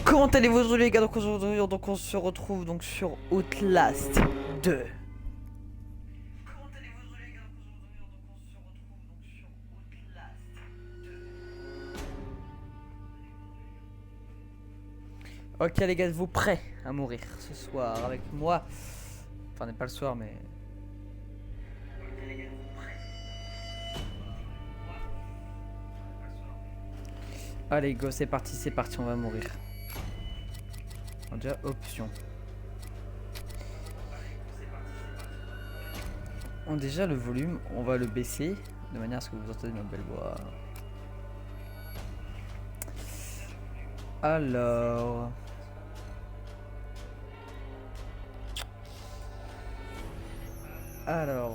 Comment allez-vous aujourd'hui les gars? Donc aujourd'hui on se retrouve donc sur Outlast 2. Ok les gars, êtes-vous prêts à mourir ce soir avec moi? Enfin, n'est pas le soir mais... Allez go, c'est parti, on va mourir. Alors, déjà, option. Bon, déjà le volume, on va le baisser de manière à ce que vous entendez ma belle voix. Alors...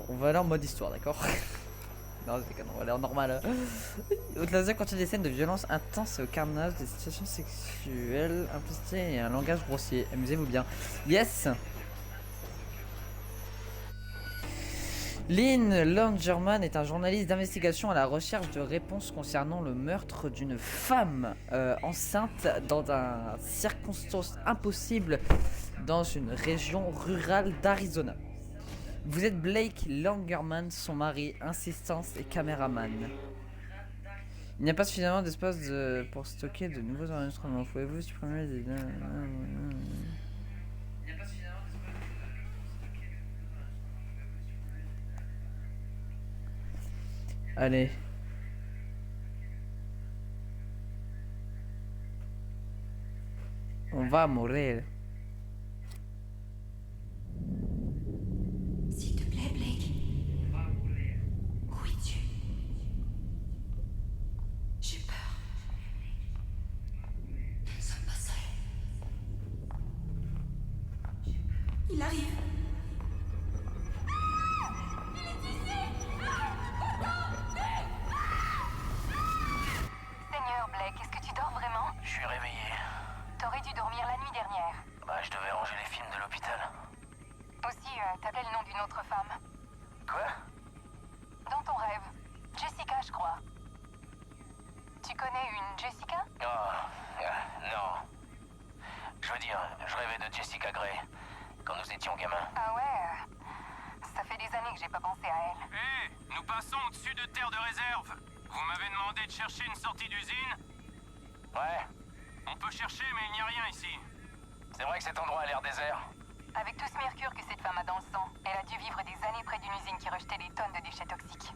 on va aller en mode histoire, d'accord? Non, c'est déconne, on va aller en normal. Outlast 2 contient des scènes de violence intense et au carnage, des situations sexuelles implicitées et un langage grossier. Amusez-vous bien. Yes! Lynn Langerman est un journaliste d'investigation à la recherche de réponses concernant le meurtre d'une femme enceinte dans une circonstance impossible dans une région rurale d'Arizona. Vous êtes Blake Langerman, son mari, assistance et caméraman. Il n'y a pas suffisamment d'espace pour stocker de nouveaux enregistrements. Pouvez-vous supprimer des... Allez. On va mourir. S'il te plaît, Blake. Où es-tu? J'ai peur. Nous ne sommes pas seuls. Il arrive. Seigneur Blake, est-ce que tu dors vraiment? Je suis réveillé. T'aurais dû dormir la nuit dernière. Bah, je devais ranger les films de l'hôpital. Aussi, t'appelais le nom d'une autre femme. Quoi? Dans ton rêve. Jessica, je crois. Tu connais une Jessica? Oh, non. Je veux dire, je rêvais de Jessica Gray, quand nous étions gamins. Ah ouais, ça fait des années que j'ai pas pensé à elle. Hé, nous passons au-dessus de terre de réserve. Vous m'avez demandé de chercher une sortie d'usine? Ouais, On peut chercher, mais il n'y a rien ici. c'est vrai que cet endroit a l'air désert. Avec tout ce mercure que cette femme a dans le sang, elle a dû vivre des années près d'une usine qui rejetait des tonnes de déchets toxiques.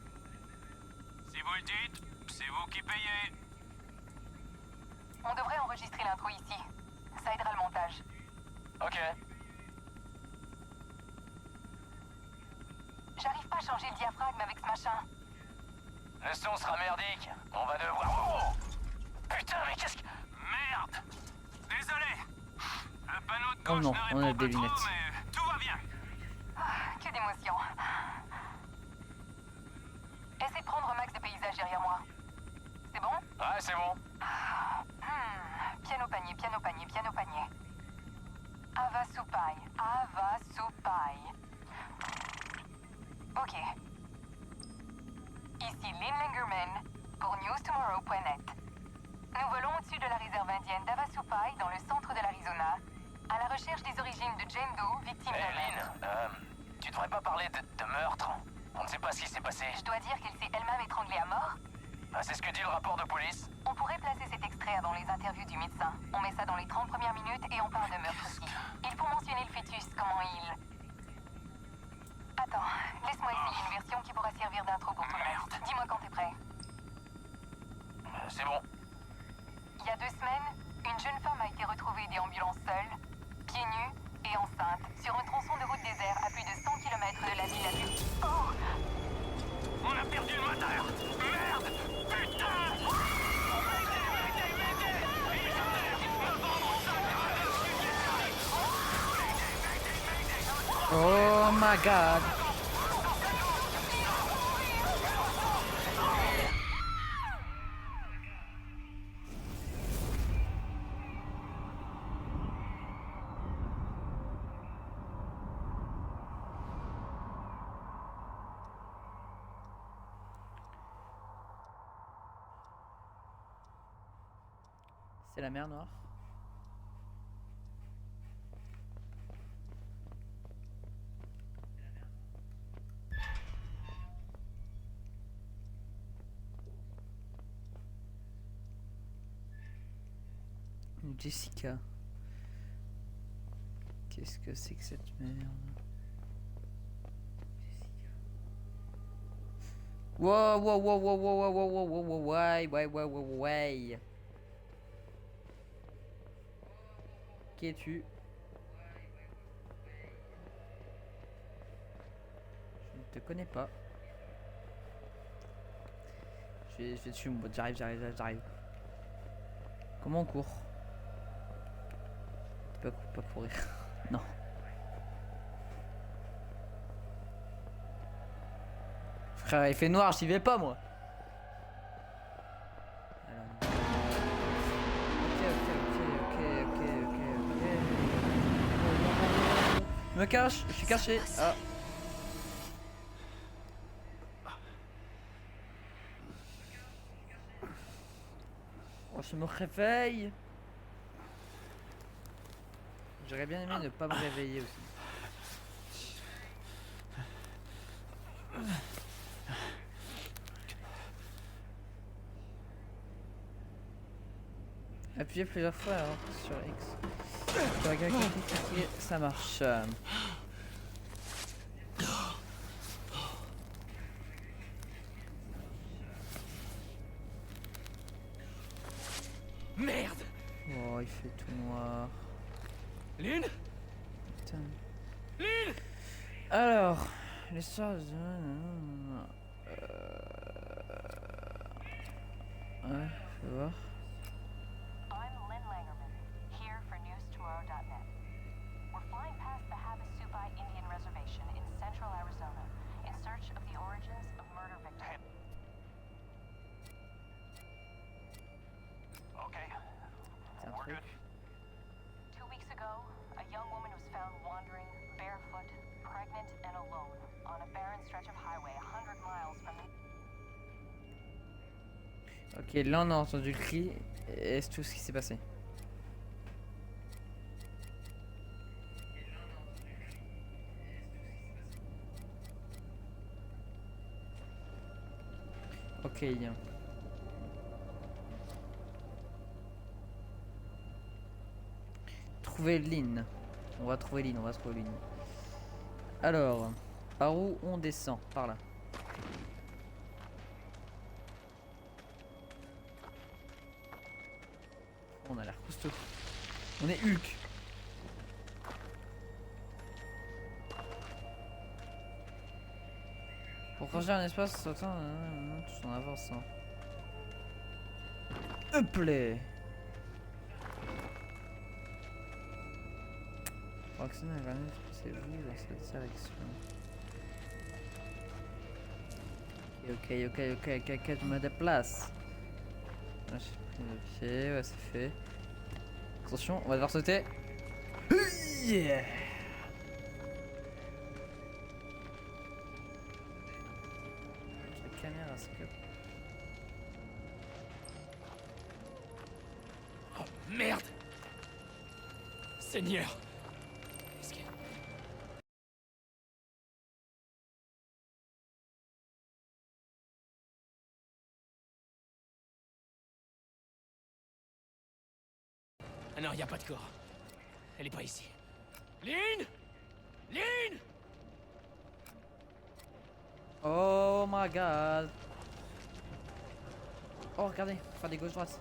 Si vous le dites, c'est vous qui payez. On devrait enregistrer l'intro ici. Ça aidera le montage. Ok. J'arrive pas à changer le diaphragme avec ce machin. Le son sera merdique. On va devoir... Oh! Putain, mais qu'est-ce que... Merde! Désolé. Le panneau de Oh gauche non, ne on a répond des pas trop, lunettes. mais tout va bien. Que d'émotion. Essaie de prendre un max de paysages derrière moi. C'est bon? Ouais, c'est bon. Piano panier, piano panier, piano panier. Avasupai, Avasupai. Ok. Ici Lynn Langerman pour newstomorrow.net. Nous volons au-dessus de la réserve indienne d'Avasupai dans le centre de l'Arizona, à la recherche des origines de Jane Doe, victime Hé, d'un Lynn, meurtre. tu devrais pas parler de meurtre. On ne sait pas ce qui s'est passé. Je dois dire qu'elle s'est elle-même étranglée à mort. Ah, c'est ce que dit le rapport de police. On pourrait placer cet extrait avant les interviews du médecin. On met ça dans les 30 premières minutes et on parle de meurtre aussi. Il faut mentionner le fœtus, comment il... Attends, laisse-moi essayer une version qui pourra servir d'intro pour tout le reste. Dis-moi quand t'es prêt. C'est bon. Il y a 2 semaines, une jeune femme a été retrouvée déambulant seule, pieds nus et enceinte, sur un tronçon de route désert à plus de 100 km de la ville la plus... Oh! On a perdu le moteur. Merde! Putain! Oh my god. C'est la mer Noire. Jessica. Qu'est-ce que c'est que cette merde? Wow, wow, wow, wow, wow, wow, wow, wow, wow, wow, ouais, ouais, ouais, ouais. Qui es-tu? Je ne te connais pas. Je vais dessus, mon pote. J'arrive. Comment on court? Pas courir. Non. Frère, il fait noir, j'y vais pas moi. Alors, ok. Je me cache, je suis caché. Ah. Oh, je me réveille. J'aurais bien aimé ne pas me réveiller aussi. Appuyez plusieurs fois alors, sur X. Sur la cliquer, ça marche. Merde! Oh, il fait tout noir. Lynn? Putain. Lynn! Alors, l'histoire de... Ouais, je vais voir. I'm Lynn Langerman, here for newstomorrow.net. We're flying past the Havasupai Indian Reservation in central Arizona in search of the origins of murder victims. Okay. C'est un We're truc. good. 2 weeks ago, a young woman was found wandering, barefoot, pregnant, and alone on a barren stretch of highway 100 miles from the... Ok, là on a entendu le cri et c'est tout ce qui s'est passé. Ok. Trouver Lynn. On va trouver Lynn. Alors, par où on descend? Par là. On a l'air costaud. On est Hulk. Pour ranger un espace, tout en avançant. Hop là. Pour accéder à la grenade, placez-vous dans cette direction. Ok, je me déplace. Ah, j'ai pris le pied, ouais, c'est fait. Attention, on va devoir sauter. Yeah. La caméra scope. Oh merde! Seigneur! Qu'est-ce qu'il y a? Ah non, y a pas de corps. Elle est pas ici. Lynn! Lynn! Oh my god. Oh, regardez, on peut faire des gauches-droites.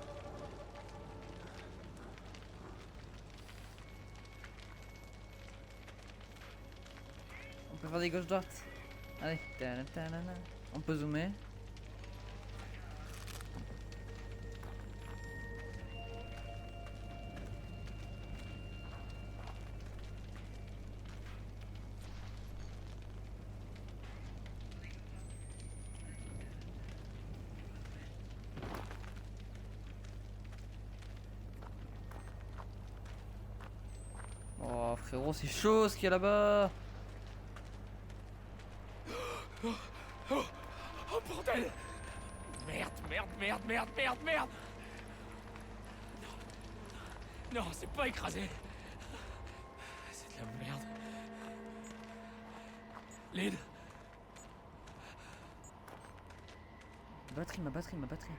On peut faire des gauches-droites. Allez, on peut zoomer. Oh frérot, c'est chaud ce qu'il y a là-bas. Oh bordel! Merde! Non, c'est pas écrasé. C'est de la merde. Lynn! Ma batterie.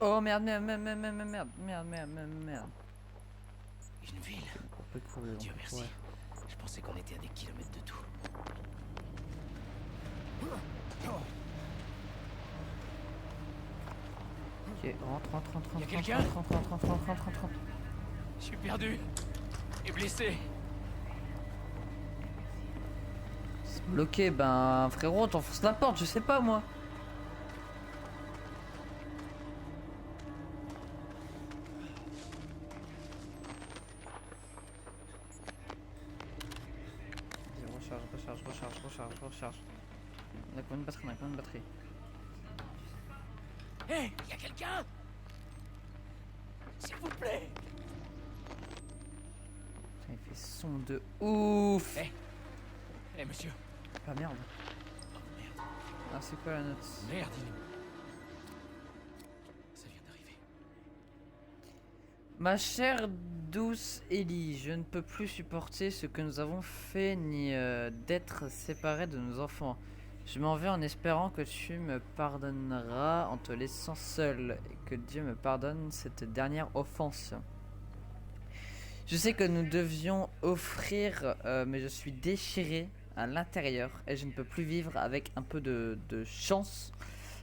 Oh merde, merde, merde, merde, merde, merde, merde, merde, merde, merde. Une ville. On peut courir, Dieu on peut merci. courir. Je pensais qu'on était à des kilomètres de tout. Ok, rentre, rentre, rentre, Y'a rentre, quelqu'un rentre, rentre, rentre, rentre, rentre, rentre, rentre. Je suis perdu. Et blessé. C'est bloqué, ben frérot, t'enfonces la porte, je sais pas moi. Vas-y, recharge, recharge, recharge, recharge, recharge. On a combien de batterie? On a combien de batterie? Hé, y'a quelqu'un? S'il vous plaît. Putain, il fait son de ouf. Hé, monsieur. Ah merde. Oh merde. Ah c'est quoi la note? Merde, il est... Ça vient d'arriver. Ma chère douce Ellie, je ne peux plus supporter ce que nous avons fait ni d'être séparés de nos enfants. Je m'en vais en espérant que tu me pardonneras en te laissant seul et que Dieu me pardonne cette dernière offense. Je sais que nous devions offrir, mais je suis déchiré à l'intérieur et je ne peux plus vivre avec un peu de chance.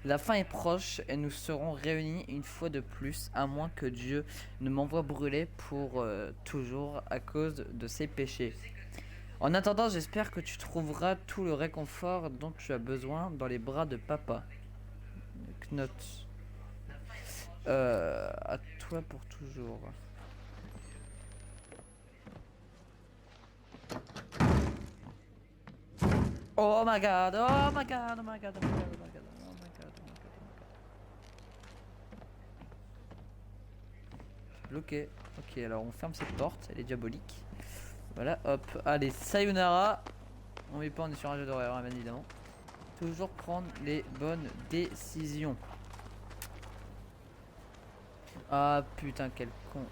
La fin est proche et nous serons réunis une fois de plus, à moins que Dieu ne m'envoie brûler pour toujours à cause de ses péchés. En attendant, j'espère que tu trouveras tout le réconfort dont tu as besoin dans les bras de papa. Knot. À toi pour toujours. Oh my god, oh my god, oh my god, oh my god, oh my god, oh my god, oh my god, oh my god, oh my god. Bloqué. Ok, alors on ferme cette porte, elle est diabolique. Voilà, hop. Allez, sayonara. On met pas, on est sur un jeu d'horreur, hein, bien évidemment. Toujours prendre les bonnes décisions. Ah putain, quel con.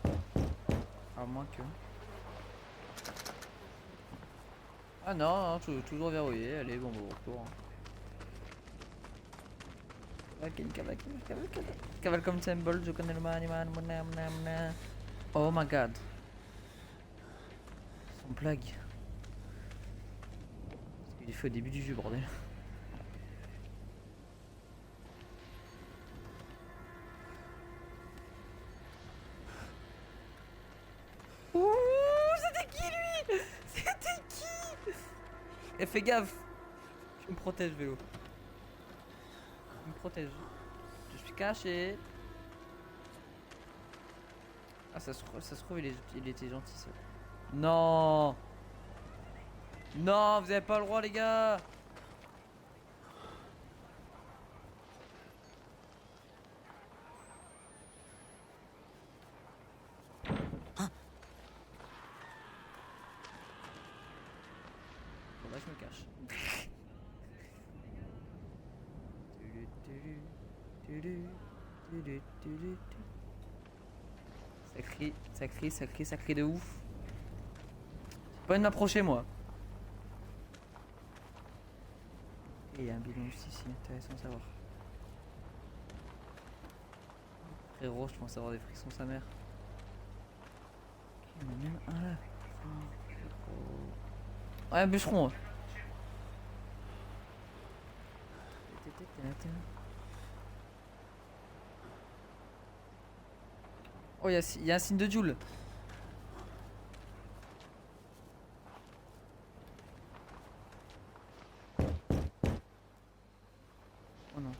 À moins que... Ah non, non, toujours verrouillé. Allez, bon, bon, retour. Cavale comme symbole, je connais le man. Oh my god. Son blague. Il est fait au début du jeu, bordel. Ouh, c'était qui lui? C'était qui? Eh, fais gaffe. Je me protège, vélo. Je me protège. Je suis caché. Ah, ça se trouve, il était gentil, ça. Non. Non, vous avez pas le droit, les gars. Bon, là, je me cache. Ça crie, ça crie, ça crie, ça crie de ouf. J'ai pas envie de m'approcher, moi. Et il y a un bidon juste ici, intéressant de savoir. Frérot, je pense avoir des frissons sa mère. Il y en a même un là. Oh. Ouais, un bûcheron. Ouais. Oh, il y a un signe de Joule. Oh non.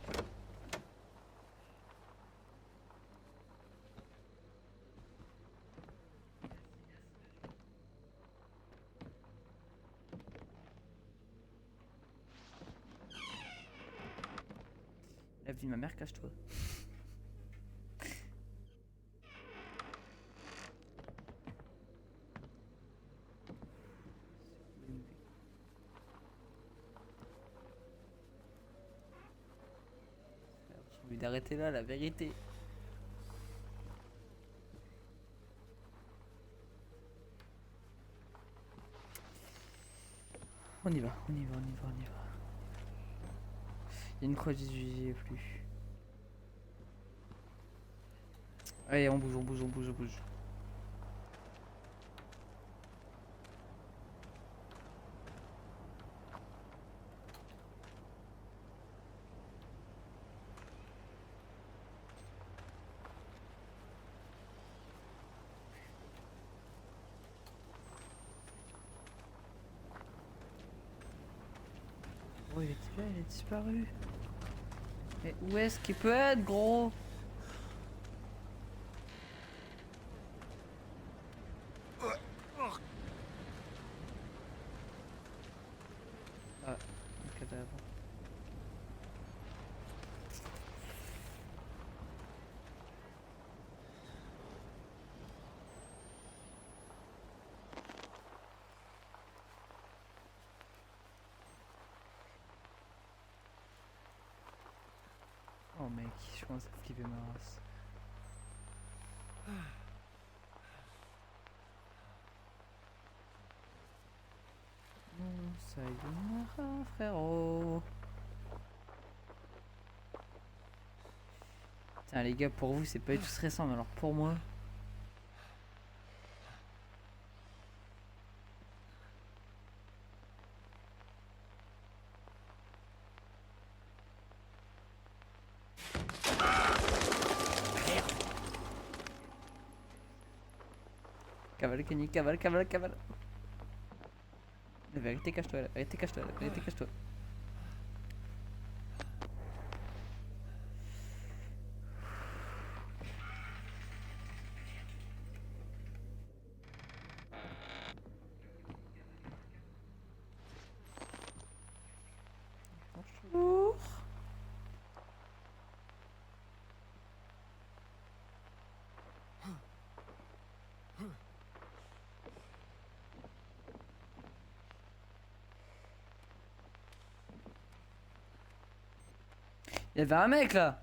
La vie de ma mère, cache-toi. J'ai envie d'arrêter là, la vérité. On y va, on y va, on y va, on y va. Il y a une croix de Jésus, j'y ai plus. Allez, on bouge, on bouge, on bouge, on bouge. Oh, il était là, il a disparu. Mais où est-ce qu'il peut être, gros? Ah, un cadavre. Oh mec, je commence à flipper ma race. Sayonara, frérot. Putain les gars, pour vous c'est pas du tout stressant, mais alors pour moi... Cavale Kenny, cavale, cavale, cavale. La vérité cache-toi, la vérité cache-toi, la vérité cache-toi. Bonjour. Il y avait un mec là.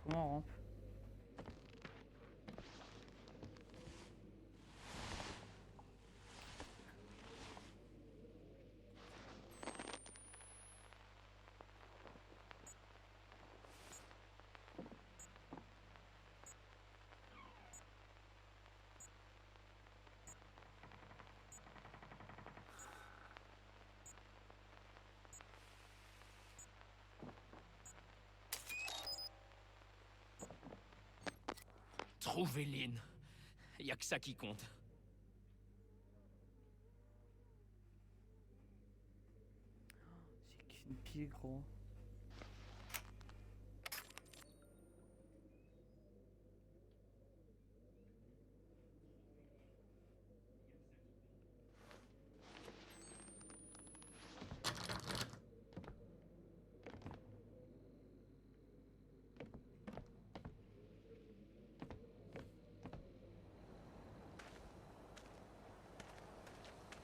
Comment on rampe? Trouver Lynn. Y a que ça qui compte. C'est qu'une pile, gros.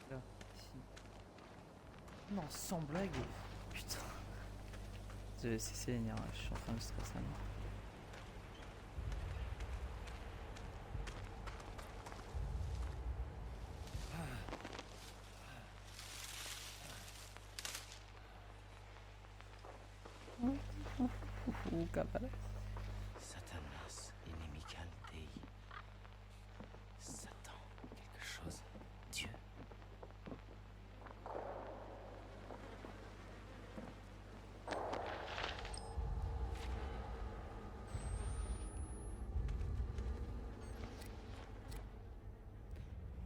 Là, ici. Non, sans blague. Putain. C'est Seigneur, je suis en train de stresser. Ouh, cavale. Satanas inimical Dei. Satan, quelque chose. Dieu.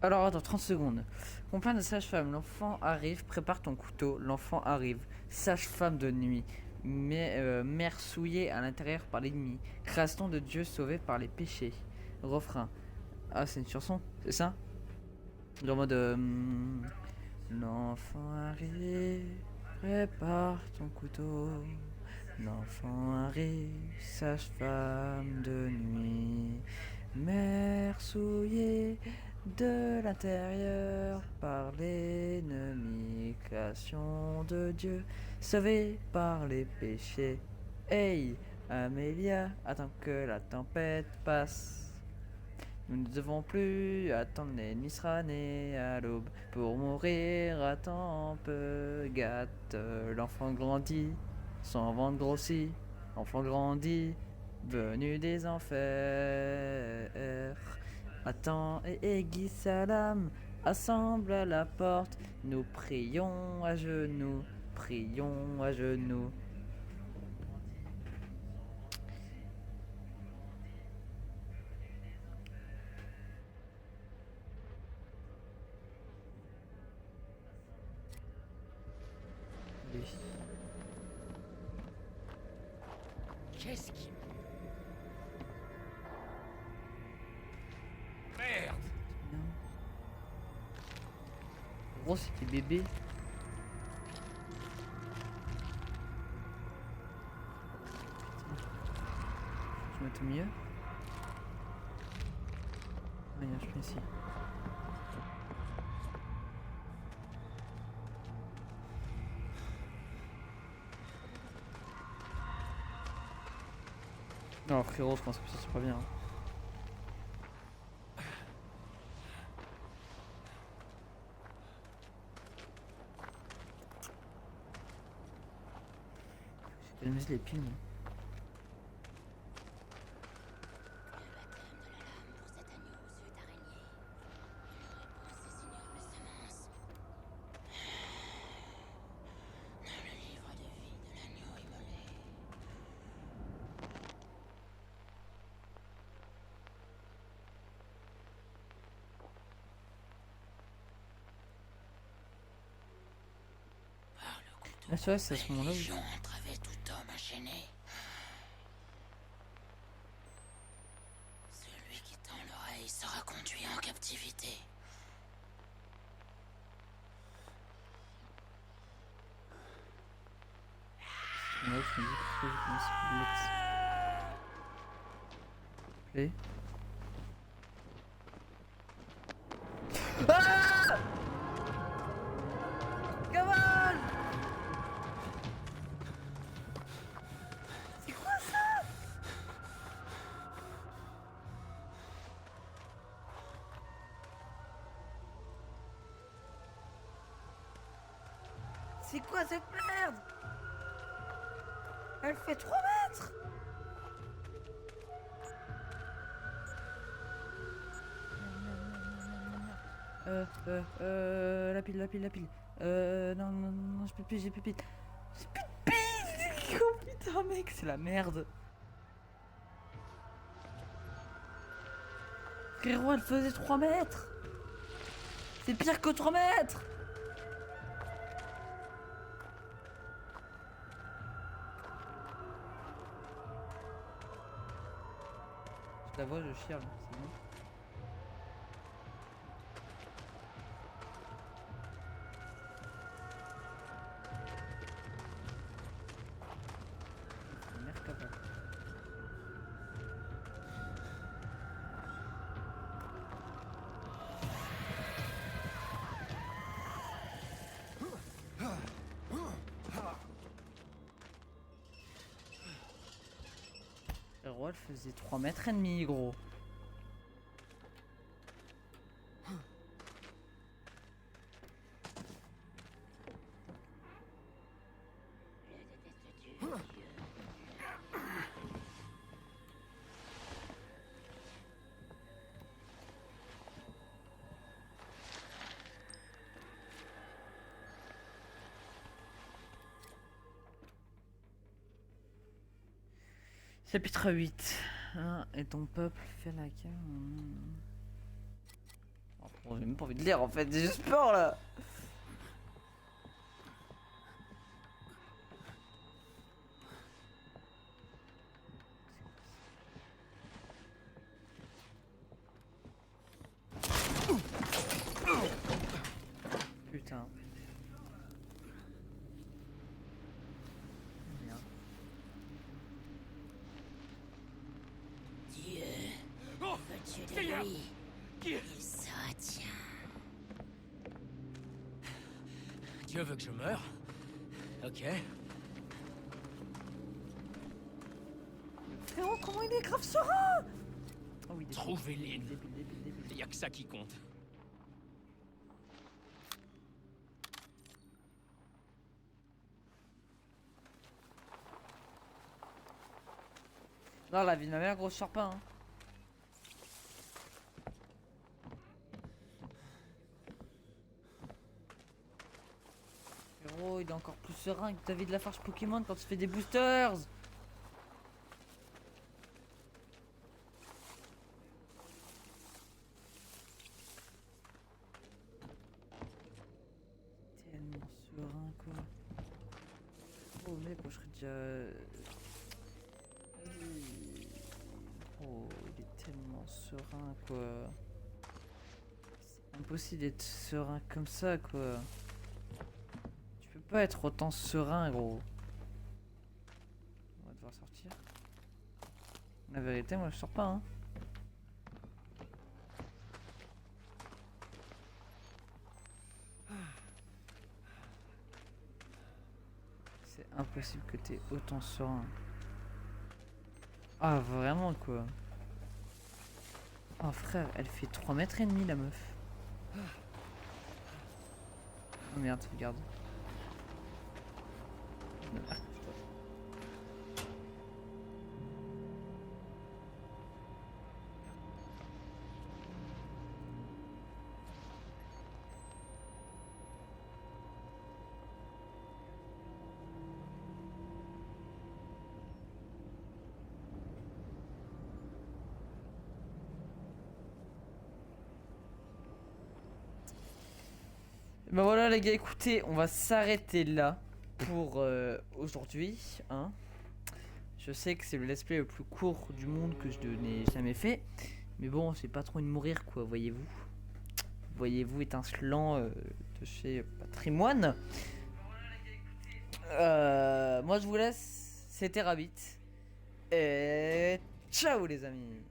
Alors attends, 30 secondes. Compagne de sage-femme, l'enfant arrive, prépare ton couteau, l'enfant arrive. Sage-femme de nuit, mère souillée à l'intérieur par l'ennemi. Création de Dieu sauvée par les péchés. Refrain. Ah, c'est une chanson, c'est ça? En mode... l'enfant arrive, prépare ton couteau. L'enfant Harry, sage-femme de nuit, mère souillée de l'intérieur par l'ennemi, création de Dieu, sauvée par les péchés. Hey, Amélia, attends que la tempête passe. Nous ne devons plus attendre, l'ennemi sera né à l'aube pour mourir à temps peu. Gâte, l'enfant grandit, son ventre grossit, l'enfant grandit, venu des enfers. Attends et aiguise sa lame, assemble à la porte, nous prions à genoux, prions à genoux. Oui. Qu'est-ce qui... Merde! Gros, c'était bébé. Je me mets au milieu. Regarde, je mets ici. Non, frérot, je pense que ça c'est pas bien. J'ai calmé les piles, moi. Ah, tu vois, c'est à ce moment-là où... Entravait tout homme enchaîné. Celui qui tend l'oreille sera conduit en captivité. Là, je me dis pourquoi je commence à mettre. Et ah, cavale. C'est quoi ça? C'est quoi cette merde? Elle fait 3 mètres. La pile. Non, je peux plus, j'ai plus de pile. J'ai plus de pile. Oh putain, mec, c'est la merde. Frérot, elle faisait 3 mètres. C'est pire que 3 mètres. Je la vois, je chiale, c'est bon. Merde capable. Frérot, elle faisait 3 mètres et demi, gros. Chapitre 8. Hein, et ton peuple fait la guerre. Oh, j'ai même pas envie de lire en fait, j'ai juste peur là. Putain. Merde. Oui, Qui il se retient. Dieu veut que je meure. Ok. Frérot, comment il est grave serein! Oh oui, Trouvez Lynn. débile. Y a que ça qui compte. Non, la vie de ma mère, gros, je sors pas, hein. Frérot, il est encore plus serein que ta vie de la farce Pokémon quand tu fais des boosters. Tellement serein, quoi. Oh mec, moi je serais déjà... Oh, il est tellement serein, quoi. C'est impossible d'être serein comme ça, quoi. Tu peux pas être autant serein, gros. On va devoir sortir. La vérité, moi je sors pas, hein. C'est impossible que t'aies autant serein. Ah, vraiment, quoi. Oh, frère, elle fait 3 mètres et demi, la meuf. Oh merde, regarde. Ben voilà les gars, écoutez, on va s'arrêter là pour aujourd'hui, hein. Je sais que c'est le let's play le plus court du monde que je n'ai jamais fait, mais bon, c'est pas trop une mourir quoi, voyez-vous. Voyez-vous étincelant de chez Patrimoine. Moi je vous laisse, c'était Rabbit. Et ciao les amis.